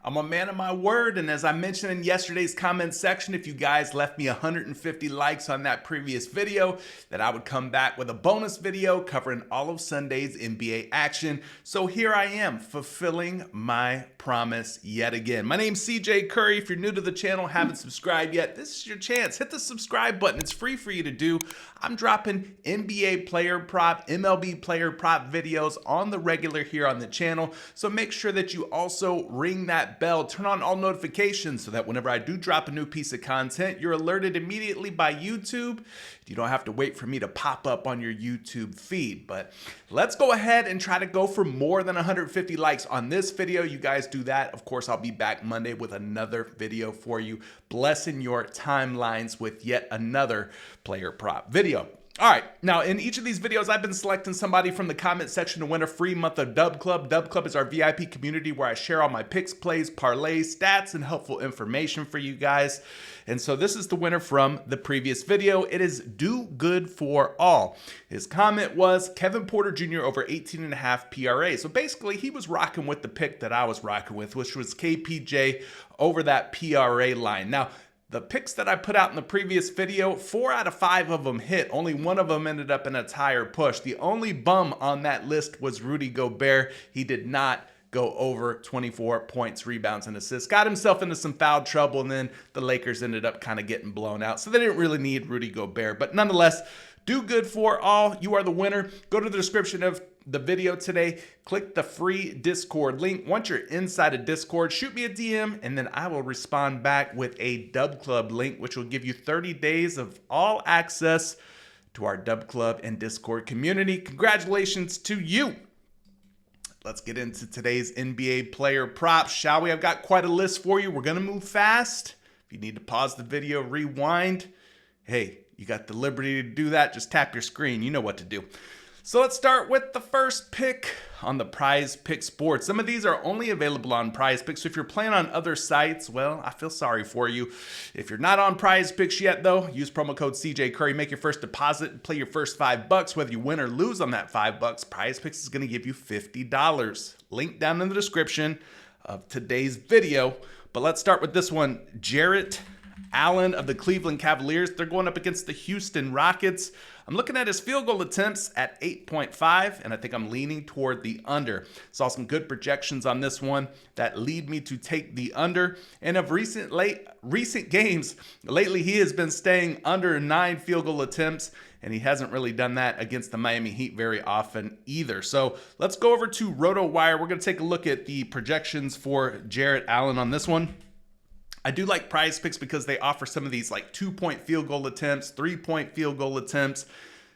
I'm a man of my word, and as I mentioned in yesterday's comment section, if you guys left me 150 likes on that previous video, that I would come back with a bonus video covering all of Sunday's NBA action. So here I am, fulfilling my promise yet again. My name's CJ Curry. If you're new to the channel, haven't subscribed yet, this is your chance. Hit the subscribe button. It's free for you to do. I'm dropping NBA player prop, MLB player prop videos on the regular here on the channel. So make sure that you also ring that bell, turn on all notifications so that whenever I do drop a new piece of content, you're alerted immediately by YouTube. You don't have to wait for me to pop up on your YouTube feed. But let's go ahead and try to go for more than 150 likes on this video. You guys do that. Of course, I'll be back Monday with another video for you, blessing your timelines with yet another player prop video. All right, now in each of these videos, I've been selecting somebody from the comment section to win a free month of Dub Club. Dub Club is our VIP community where I share all my picks, plays, parlays, stats, and helpful information for you guys. And so this is the winner from the previous video. It is Do Good for All. His comment was Kevin Porter Jr. over 18.5 PRA. So basically, he was rocking with the pick that I was rocking with, which was KPJ over that PRA line. Now, the picks that I put out in the previous video, 4 out of 5 of them hit. Only one of them ended up in a tire push. The only bum on that list was Rudy Gobert. He did not go over 24 points, rebounds, and assists. Got himself into some foul trouble, and then the Lakers ended up kind of getting blown out. So they didn't really need Rudy Gobert. But nonetheless, Do Good for All. You are the winner. Go to the description of the video today, click the free Discord link. Once you're inside of Discord, shoot me a DM, and then I will respond back with a Dub Club link, which will give you 30 days of all access to our Dub Club and Discord community. Congratulations to you. Let's get into today's NBA player props, shall we? I've got quite a list for you. We're going to move fast. If you need to pause the video, rewind, hey, you got the liberty to do that. Just tap your screen. You know what to do. So let's start with the first pick on the PrizePicks board. Some of these are only available on PrizePicks. So if you're playing on other sites, well, I feel sorry for you. If you're not on PrizePicks yet, though, use promo code CJ Curry. Make your first deposit and play your first $5. Whether you win or lose on that $5, PrizePicks is going to give you $50. Link down in the description of today's video. But let's start with this one. Jarrett Allen of the Cleveland Cavaliers. They're going up against the Houston Rockets. I'm looking at his field goal attempts at 8.5, and I think I'm leaning toward the under. Saw some good projections on this one that lead me to take the under. And of recent games, lately he has been staying under 9 field goal attempts, and he hasn't really done that against the Miami Heat very often either. So let's go over to RotoWire. We're going to take a look at the projections for Jarrett Allen on this one. I do like PrizePicks because they offer some of these like 2-point field goal attempts, 3-point field goal attempts,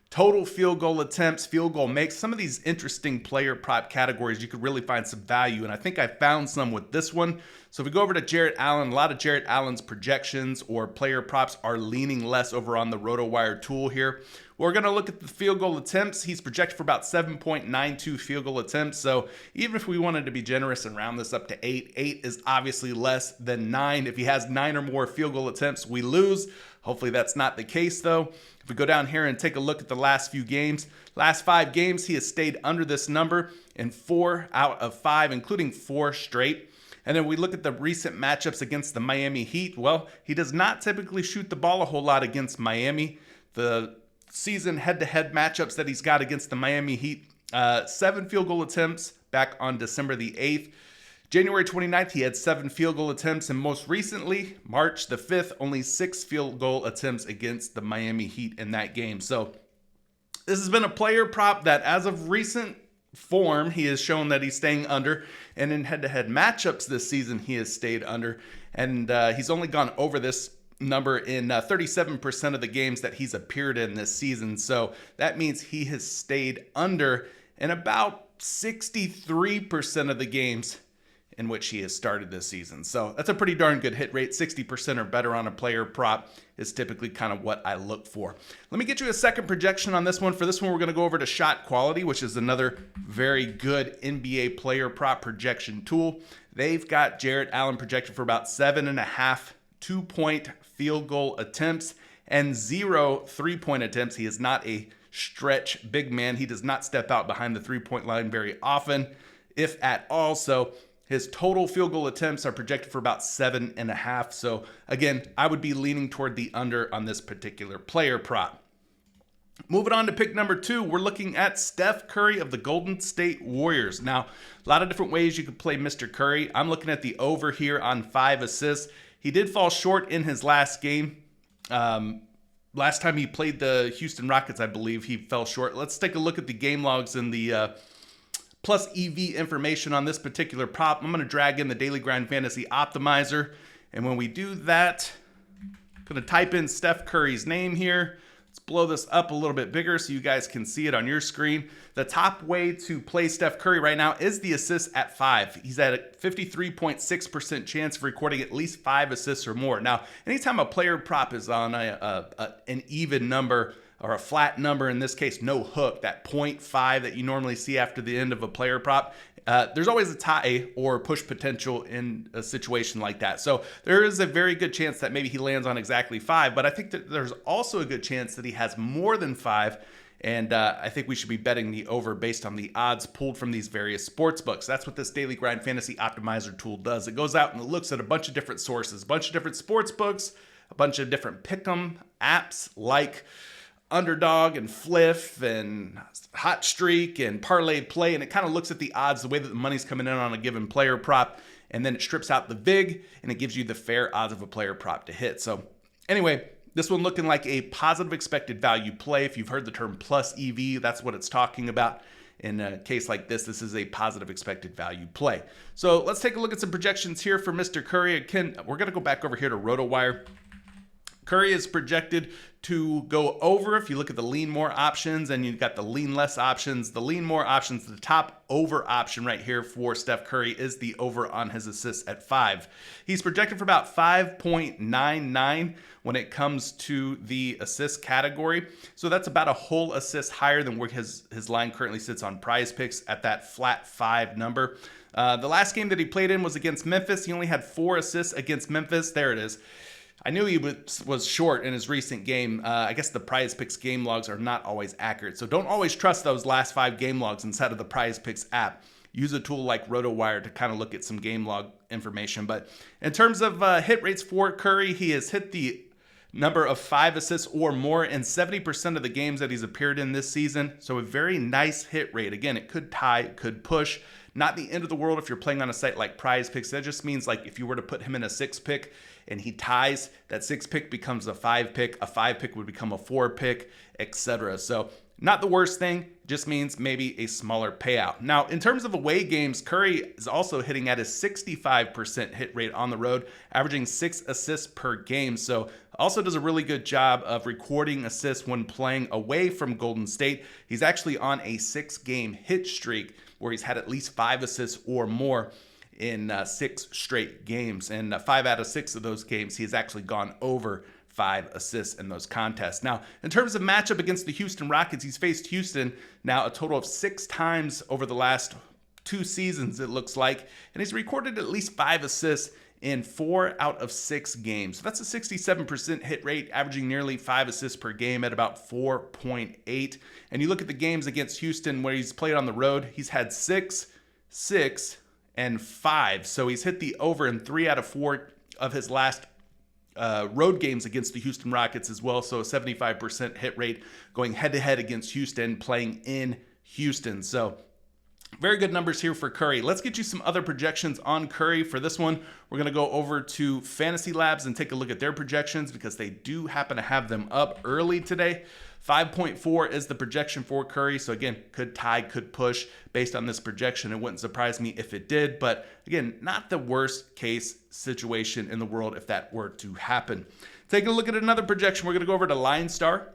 total field goal attempts, field goal makes. Some of these interesting player prop categories, you could really find some value. And I think I found some with this one. So if we go over to Jarrett Allen, a lot of Jarrett Allen's projections or player props are leaning less over on the RotoWire tool here. We're going to look at the field goal attempts. He's projected for about 7.92 field goal attempts. So even if we wanted to be generous and round this up to 8, 8 is obviously less than 9. If he has 9 or more field goal attempts, we lose. Hopefully that's not the case though. If we go down here and take a look at the last few games, last 5 games, he has stayed under this number in 4 out of 5, including 4 straight. And then we look at the recent matchups against the Miami Heat. Well, he does not typically shoot the ball a whole lot against Miami. The season head-to-head matchups that he's got against the Miami Heat, 7 field goal attempts back on December the 8th. January 29th, he had 7 field goal attempts, and most recently, March the 5th, only 6 field goal attempts against the Miami Heat in that game. So this has been a player prop that as of recent form, he has shown that he's staying under, and in head-to-head matchups this season, he has stayed under, and he's only gone over this number in 37% of the games that he's appeared in this season. So that means he has stayed under in about 63% of the games in which he has started this season. So that's a pretty darn good hit rate. 60% or better on a player prop is typically kind of what I look for. Let me get you a second projection on this one. For this one, we're going to go over to Shot Quality, which is another very good NBA player prop projection tool. They've got Jarrett Allen projected for about 7.5 2-point field goal attempts and 0 3-point attempts. He is not a stretch big man. He does not step out behind the 3-point line very often, if at all. So His total field goal attempts are projected for about 7.5. So again, I would be leaning toward the under on this particular player prop. Moving on to pick number 2, we're looking at Steph Curry of the Golden State Warriors. Now, a lot of different ways you could play Mr. Curry. I'm looking at the over here on 5 assists. He did fall short in his last game. Last time he played the Houston Rockets, I believe he fell short. Let's take a look at the game logs and the plus EV information on this particular prop. I'm going to drag in the Daily Grind Fantasy Optimizer. And when we do that, I'm going to type in Steph Curry's name here. Let's blow this up a little bit bigger so you guys can see it on your screen. The top way to play Steph Curry right now is the assists at 5. He's at a 53.6% chance of recording at least 5 assists or more. Now, anytime a player prop is on an even number or a flat number, in this case, no hook, that 0.5 that you normally see after the end of a player prop, there's always a tie or push potential in a situation like that. So there is a very good chance that maybe he lands on exactly 5, but I think that there's also a good chance that he has more than 5. And I think we should be betting the over based on the odds pulled from these various sports books. That's what this Daily Grind Fantasy Optimizer tool does. It goes out and it looks at a bunch of different sources, a bunch of different sports books, a bunch of different pick'em apps like Underdog and Fliff and Hot Streak and Parlay Play, and it kind of looks at the odds, the way that the money's coming in on a given player prop, and then it strips out the vig and it gives you the fair odds of a player prop to hit. So anyway, this one looking like a positive expected value play. If you've heard the term plus EV, that's what it's talking about. In a case like this is a positive expected value play. So let's take a look at some projections here for Mr. Curry. Again, we're going to go back over here to RotoWire. Curry is projected to go over. If you look at the lean more options and you've got the lean less options, the lean more options, the top over option right here for Steph Curry is the over on his assists at 5. He's projected for about 5.99 when it comes to the assist category. So that's about a whole assist higher than where his line currently sits on PrizePicks at that flat 5 number. The last game that he played in was against Memphis. He only had 4 assists against Memphis. There it is. I knew he was short in his recent game. I guess the PrizePicks game logs are not always accurate. So don't always trust those last 5 game logs inside of the PrizePicks app. Use a tool like RotoWire to kind of look at some game log information. But in terms of hit rates for Curry, he has hit the number of 5 assists or more in 70% of the games that he's appeared in this season. So a very nice hit rate. Again, it could tie, it could push. Not the end of the world if you're playing on a site like PrizePicks. That just means like if you were to put him in a 6 pick and he ties, that 6 pick becomes a 5 pick. A 5 pick would become a 4 pick, etc. So not the worst thing, just means maybe a smaller payout. Now, in terms of away games, Curry is also hitting at a 65% hit rate on the road, averaging 6 assists per game. So also does a really good job of recording assists when playing away from Golden State. He's actually on a 6-game hit streak where he's had at least 5 assists or more in 6 straight games. And 5 out of 6 of those games, he's actually gone over 5 assists in those contests. Now, in terms of matchup against the Houston Rockets, he's faced Houston now a total of 6 times over the last 2 seasons, it looks like. And he's recorded at least 5 assists in 4 out of 6 games. So that's a 67% hit rate, averaging nearly 5 assists per game at about 4.8. And you look at the games against Houston where he's played on the road, he's had 6, 6, and 5. So he's hit the over in 3 out of 4 of his last road games against the Houston Rockets as well. So a 75% hit rate going head-to-head against Houston, playing in Houston. So very good numbers here for Curry. Let's get you some other projections on Curry. For this one, we're going to go over to Fantasy Labs and take a look at their projections because they do happen to have them up early today. 5.4 is the projection for Curry. So again, could tie, could push based on this projection. It wouldn't surprise me if it did. But again, not the worst case situation in the world if that were to happen. Taking a look at another projection, we're going to go over to LineStar.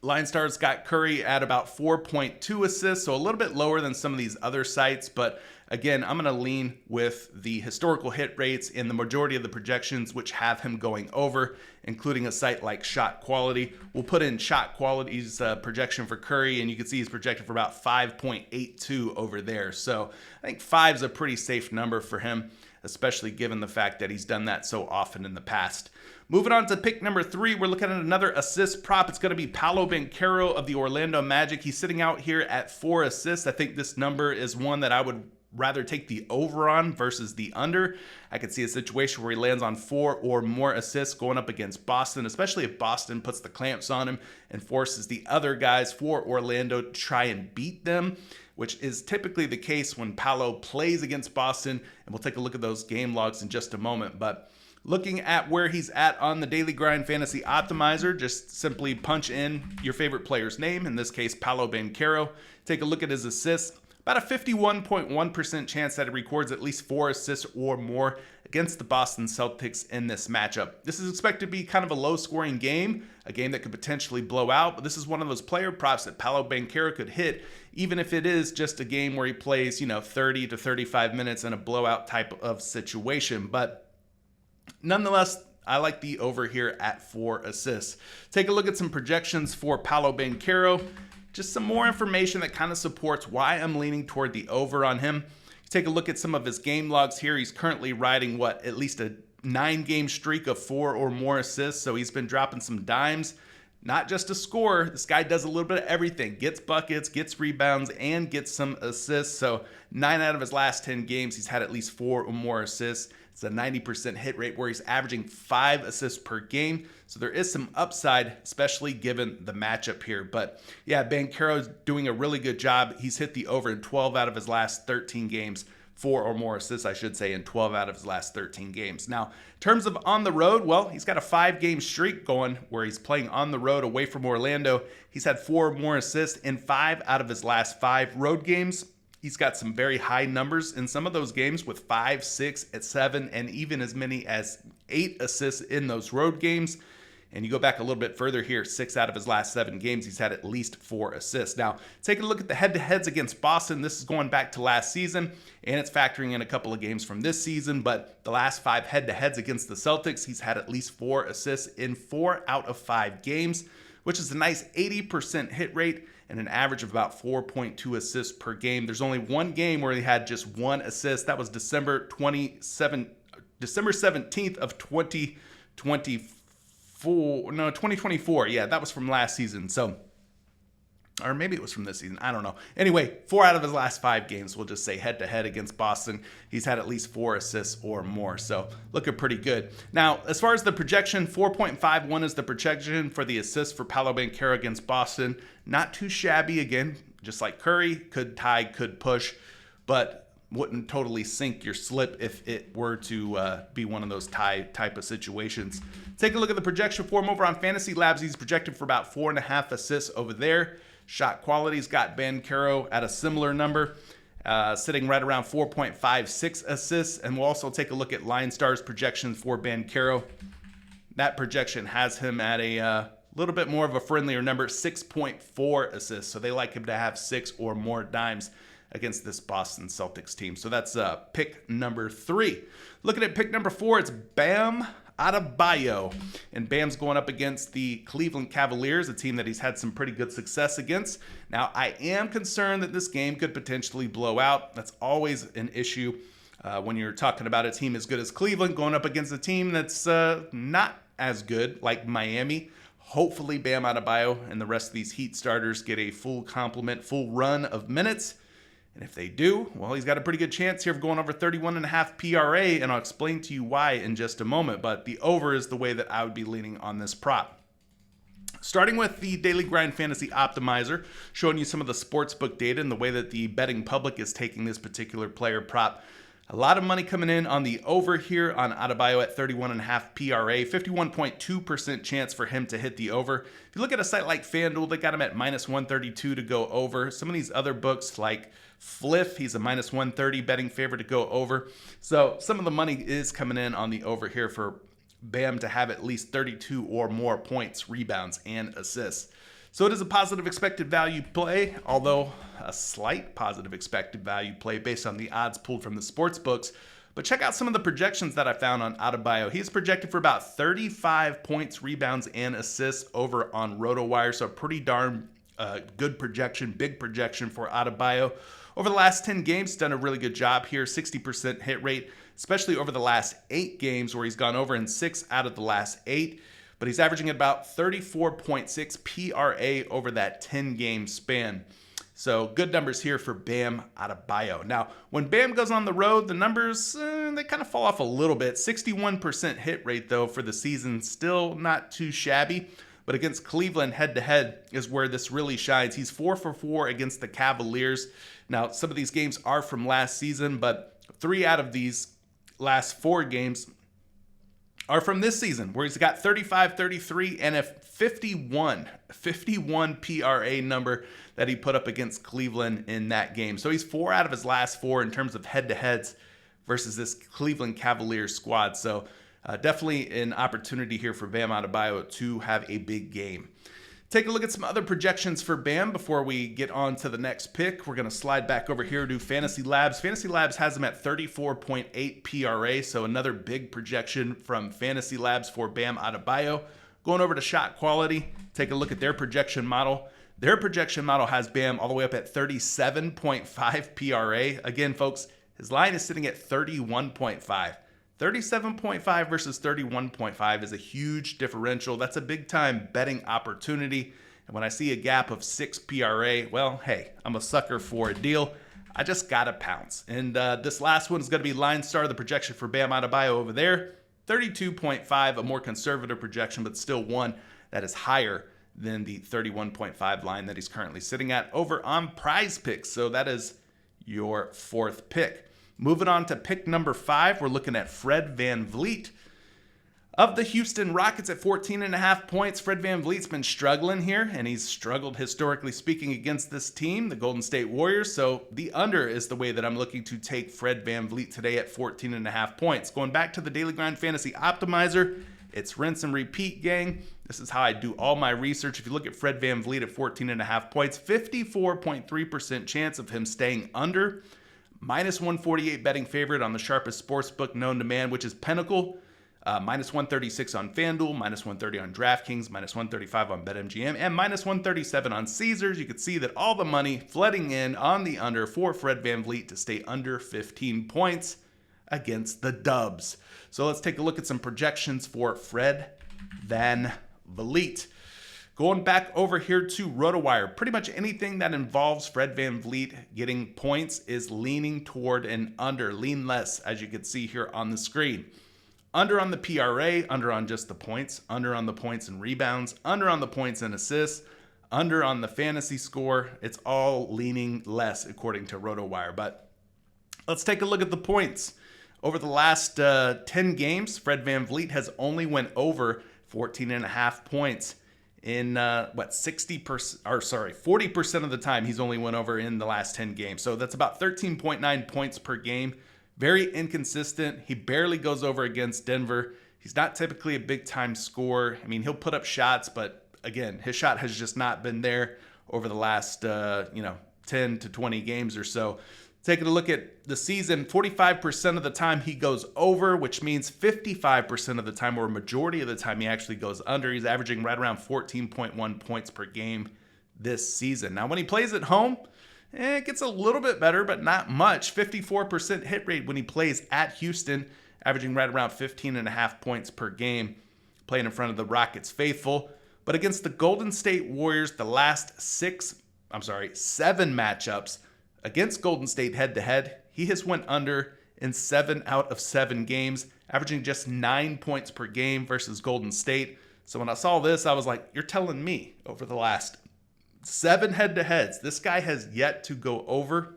LineStar's got Curry at about 4.2 assists, so a little bit lower than some of these other sites. But again, I'm going to lean with the historical hit rates in the majority of the projections, which have him going over, including a site like Shot Quality. We'll put in Shot Quality's projection for Curry, and you can see he's projected for about 5.82 over there. So I think 5 is a pretty safe number for him, especially given the fact that he's done that so often in the past. Moving on to pick number 3, we're looking at another assist prop. It's going to be Paolo Banchero of the Orlando Magic. He's sitting out here at 4 assists. I think this number is one that I would rather take the over on versus the under. I could see a situation where he lands on 4 or more assists going up against Boston, especially if Boston puts the clamps on him and forces the other guys for Orlando to try and beat them, which is typically the case when Paolo plays against Boston. And we'll take a look at those game logs in just a moment. But looking at where he's at on the Daily Grind Fantasy Optimizer, just simply punch in your favorite player's name, in this case, Paolo Banchero. Take a look at his assists. About a 51.1% chance that he records at least 4 assists or more against the Boston Celtics in this matchup. This is expected to be kind of a low-scoring game, a game that could potentially blow out, but this is one of those player props that Paolo Banchero could hit, even if it is just a game where he plays, 30 to 35 minutes in a blowout type of situation. But nonetheless, I like the over here at 4 assists. Take a look at some projections for Paolo Banchero. Just some more information that kind of supports why I'm leaning toward the over on him. Take a look at some of his game logs here. He's currently riding, at least a 9-game streak of 4 or more assists. So he's been dropping some dimes. Not just a scorer. This guy does a little bit of everything. Gets buckets, gets rebounds, and gets some assists. So 9 out of his last 10 games, he's had at least 4 or more assists. It's a 90% hit rate where he's averaging 5 assists per game. So there is some upside, especially given the matchup here. But yeah, Banchero's doing a really good job. He's hit the over in 12 out of his last 13 games. 4 or more assists, I should say, in 12 out of his last 13 games. Now, in terms of on the road, well, he's got a 5-game streak going where he's playing on the road away from Orlando. He's had 4 or more assists in 5 out of his last 5 road games. He's got some very high numbers in some of those games with 5, 6, 7, and even as many as 8 assists in those road games. And you go back a little bit further here, 6 out of his last 7 games, he's had at least 4 assists. Now, take a look at the head-to-heads against Boston. This is going back to last season, and it's factoring in a couple of games from this season. But the last 5 head-to-heads against the Celtics, he's had at least 4 assists in 4 out of 5 games, which is a nice 80% hit rate and an average of about 4.2 assists per game. There's only one game where he had just 1 assist. That was December 17th of 2024. Yeah, that was from last season. So, or maybe it was from this season. I don't know. Anyway, 4 out of his last 5 games, we'll just say head-to-head against Boston, he's had at least 4 assists or more. So looking pretty good. Now, as far as the projection, 4.51 is the projection for the assists for Paolo Banchero against Boston. Not too shabby. Again, just like Curry, could tie, could push, but wouldn't totally sink your slip if it were to be one of those tie type of situations. Take a look at the projection for him over on Fantasy Labs. He's projected for about 4.5 assists over there. Shot quality's got Banchero at a similar number, sitting right around 4.56 assists. And we'll also take a look at Line Star's projections for Banchero. That projection has him at a little bit more of a friendlier number, 6.4 assists. So they like him to have 6 or more dimes against this Boston Celtics team. So that's pick number 3. Looking at pick number 4, it's Bam Adebayo. And Bam's going up against the Cleveland Cavaliers, a team that he's had some pretty good success against. Now, I am concerned that this game could potentially blow out. That's always an issue when you're talking about a team as good as Cleveland going up against a team that's not as good, like Miami. Hopefully, Bam Adebayo and the rest of these Heat starters get a full complement, full run of minutes. And if they do, well, he's got a pretty good chance here of going over 31.5 PRA, and I'll explain to you why in just a moment. But the over is the way that I would be leaning on this prop. Starting with the Daily Grind Fantasy Optimizer, showing you some of the sportsbook data and the way that the betting public is taking this particular player prop. A lot of money coming in on the over here on Adebayo at 31.5 PRA, 51.2% chance for him to hit the over. If you look at a site like FanDuel, they got him at minus 132 to go over. Some of these other books like Fliff, he's a minus 130 betting favorite to go over. So some of the money is coming in on the over here for Bam to have at least 32 or more points, rebounds, and assists. So it is a positive expected value play, although a slight positive expected value play based on the odds pulled from the sports books. But check out some of the projections that I found on Adebayo. He's projected for about 35 points, rebounds, and assists over on RotoWire. So pretty darn good projection, big projection for Adebayo. Over the last 10 games, he's done a really good job here, 60% hit rate, especially over the last 8 games where he's gone over in 6 out of the last 8. But he's averaging about 34.6 PRA over that 10-game span. So good numbers here for Bam Adebayo. Now, when Bam goes on the road, the numbers, they kind of fall off a little bit. 61% hit rate, though, for the season. Still not too shabby. But against Cleveland head-to-head is where this really shines. He's 4 for 4 against the Cavaliers. Now, some of these games are from last season, but 3 out of these last 4 games are from this season, where he's got 35, 33, and a 51 PRA number that he put up against Cleveland in that game. So he's 4 out of his last 4 in terms of head-to-heads versus this Cleveland Cavaliers squad. So definitely an opportunity here for Bam Adebayo to have a big game. Take a look at some other projections for Bam before we get on to the next pick. We're going to slide back over here to Fantasy Labs. Fantasy Labs has him at 34.8 PRA, so another big projection from Fantasy Labs for Bam Adebayo. Going over to Shot Quality, take a look at their projection model. Their projection model has Bam all the way up at 37.5 PRA. Again, folks, his line is sitting at 31.5. 37.5 versus 31.5 is a huge differential. That's a big time betting opportunity. And when I see a gap of 6 PRA, well, hey, I'm a sucker for a deal. I just got to pounce. And this last one is going to be Line Star, the projection for Bam Adebayo over there. 32.5, a more conservative projection, but still one that is higher than the 31.5 line that he's currently sitting at over on PrizePicks. So that is your 4th pick. Moving on to pick number 5, we're looking at Fred VanVleet of the Houston Rockets at 14.5 points. Fred VanVleet's been struggling here, and he's struggled historically speaking against this team, the Golden State Warriors. So the under is the way that I'm looking to take Fred VanVleet today at 14.5 points. Going back to the Daily Grind Fantasy Optimizer, it's rinse and repeat, gang. This is how I do all my research. If you look at Fred VanVleet at 14.5 points, 54.3% chance of him staying under. Minus 148 betting favorite on the sharpest sports book known to man, which is Pinnacle. Minus 136 on FanDuel, minus 130 on DraftKings, minus 135 on BetMGM, and minus 137 on Caesars. You can see that all the money flooding in on the under for Fred VanVleet to stay under 15 points against the Dubs. So let's take a look at some projections for Fred VanVleet. Going back over here to RotoWire, pretty much anything that involves Fred VanVleet getting points is leaning toward an under, lean less, as you can see here on the screen. Under on the PRA, under on just the points, under on the points and rebounds, under on the points and assists, under on the fantasy score. It's all leaning less according to RotoWire. But let's take a look at the points. Over the last 10 games, Fred VanVleet has only went over 14.5 points. In 40% of the time he's only went over in the last 10 games. So that's about 13.9 points per game. Very inconsistent. He barely goes over against Denver. He's not typically a big time scorer. I mean, he'll put up shots, but again, his shot has just not been there over the last 10 to 20 games or so. Taking a look at the season, 45% of the time he goes over, which means 55% of the time, or a majority of the time, he actually goes under. He's averaging right around 14.1 points per game this season. Now, when he plays at home, it gets a little bit better, but not much. 54% hit rate when he plays at Houston, averaging right around 15.5 points per game, playing in front of the Rockets faithful. But against the Golden State Warriors, the last 7 matchups, against Golden State head-to-head, he has went under in 7 out of 7 games, averaging just 9 points per game versus Golden State. So when I saw this, I was like, you're telling me over the last 7 head-to-heads, this guy has yet to go over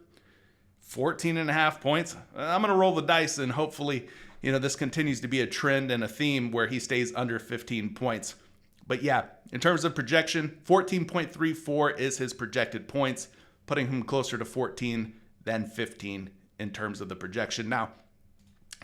14.5 points? I'm going to roll the dice, and hopefully, this continues to be a trend and a theme where he stays under 15 points. But yeah, in terms of projection, 14.34 is his projected points, putting him closer to 14 than 15 in terms of the projection. Now,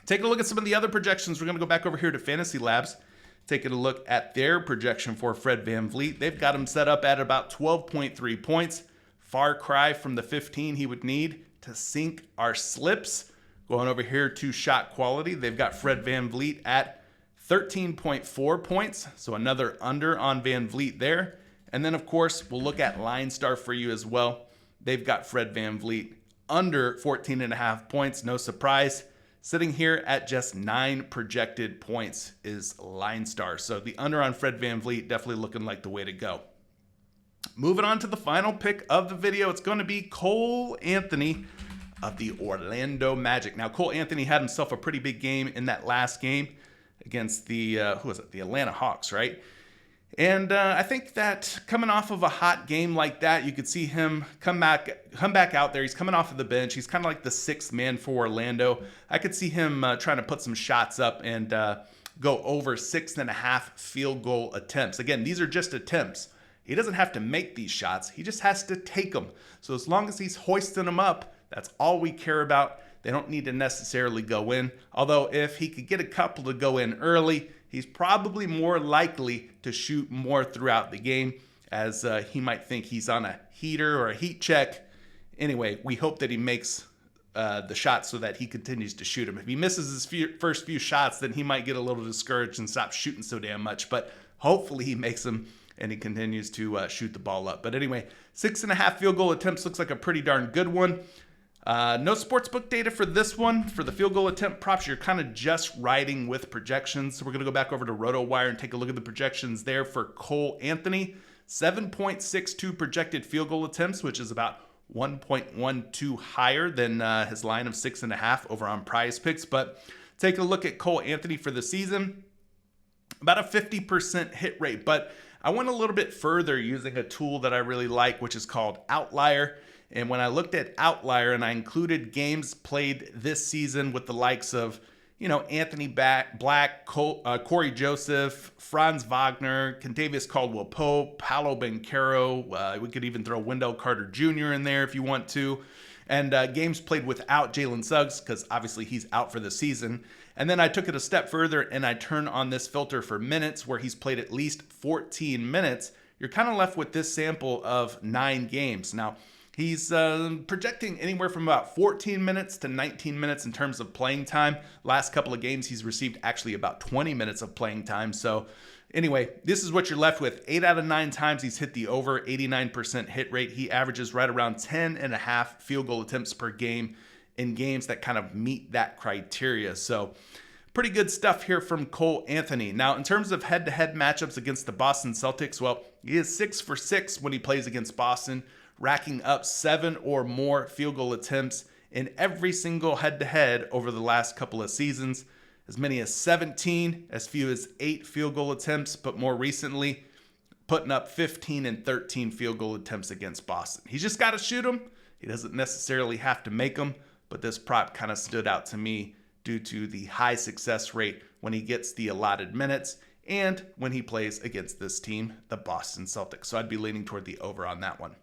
taking a look at some of the other projections, we're going to go back over here to Fantasy Labs, taking a look at their projection for Fred VanVleet. They've got him set up at about 12.3 points. Far cry from the 15 he would need to sink our slips. Going over here to Shot Quality, they've got Fred VanVleet at 13.4 points, so another under on VanVleet there. And then, of course, we'll look at Line Star for you as well. They've got Fred VanVleet under 14.5 points. No surprise. Sitting here at just 9 projected points is Line Star. So the under on Fred VanVleet definitely looking like the way to go. Moving on to the final pick of the video, it's going to be Cole Anthony of the Orlando Magic. Now, Cole Anthony had himself a pretty big game in that last game against the, the Atlanta Hawks, right? And I think that coming off of a hot game like that, you could see him come back out there. He's coming off of the bench. He's kind of like the sixth man for Orlando. I could see him trying to put some shots up and go over 6.5 field goal attempts. Again, these are just attempts. He doesn't have to make these shots. He just has to take them. So as long as he's hoisting them up, that's all we care about. They don't need to necessarily go in. Although if he could get a couple to go in early, he's probably more likely to shoot more throughout the game, as he might think he's on a heater or a heat check. Anyway, we hope that he makes the shots so that he continues to shoot them. If he misses his first few shots, then he might get a little discouraged and stop shooting so damn much. But hopefully he makes them and he continues to shoot the ball up. But anyway, 6.5 field goal attempts looks like a pretty darn good one. No sportsbook data for this one. For the field goal attempt props, you're kind of just riding with projections. So we're going to go back over to RotoWire and take a look at the projections there for Cole Anthony. 7.62 projected field goal attempts, which is about 1.12 higher than his line of 6.5 over on PrizePicks. But take a look at Cole Anthony for the season. About a 50% hit rate. But I went a little bit further using a tool that I really like, which is called Outlier. And when I looked at Outlier and I included games played this season with the likes of, Anthony Black, Corey Joseph, Franz Wagner, Kentavious Caldwell-Pope, Paolo Banchero. We could even throw Wendell Carter Jr. in there if you want to. And games played without Jalen Suggs, because obviously he's out for the season. And then I took it a step further and I turned on this filter for minutes, where he's played at least 14 minutes. You're kind of left with this sample of 9 games. Now, he's projecting anywhere from about 14 minutes to 19 minutes in terms of playing time. Last couple of games, he's received actually about 20 minutes of playing time. So anyway, this is what you're left with. 8 out of 9 times he's hit the over, 89% hit rate. He averages right around 10.5 field goal attempts per game in games that kind of meet that criteria. So pretty good stuff here from Cole Anthony. Now, in terms of head-to-head matchups against the Boston Celtics, well, he is 6 for 6 when he plays against Boston, racking up 7 or more field goal attempts in every single head-to-head over the last couple of seasons. As many as 17, as few as 8 field goal attempts, but more recently, putting up 15 and 13 field goal attempts against Boston. He's just got to shoot them. He doesn't necessarily have to make them, but this prop kind of stood out to me due to the high success rate when he gets the allotted minutes and when he plays against this team, the Boston Celtics. So I'd be leaning toward the over on that one.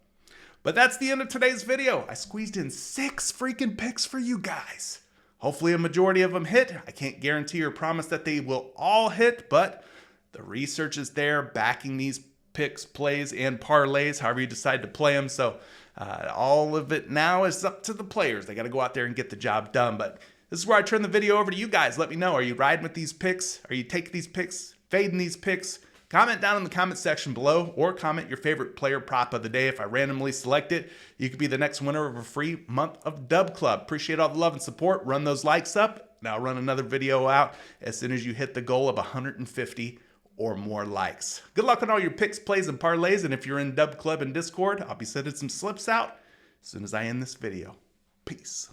But that's the end of today's video. I squeezed in 6 freaking picks for you guys. Hopefully a majority of them hit. I can't guarantee or promise that they will all hit, but the research is there backing these picks, plays, and parlays, however you decide to play them. So all of it now is up to the players. They got to go out there and get the job done. But this is where I turn the video over to you guys. Let me know. Are you riding with these picks? Are you taking these picks? Fading these picks? Comment down in the comment section below, or comment your favorite player prop of the day. If I randomly select it, you could be the next winner of a free month of Dub Club. Appreciate all the love and support. Run those likes up. Now run another video out as soon as you hit the goal of 150 or more likes. Good luck on all your picks, plays, and parlays. And if you're in Dub Club and Discord, I'll be sending some slips out as soon as I end this video. Peace.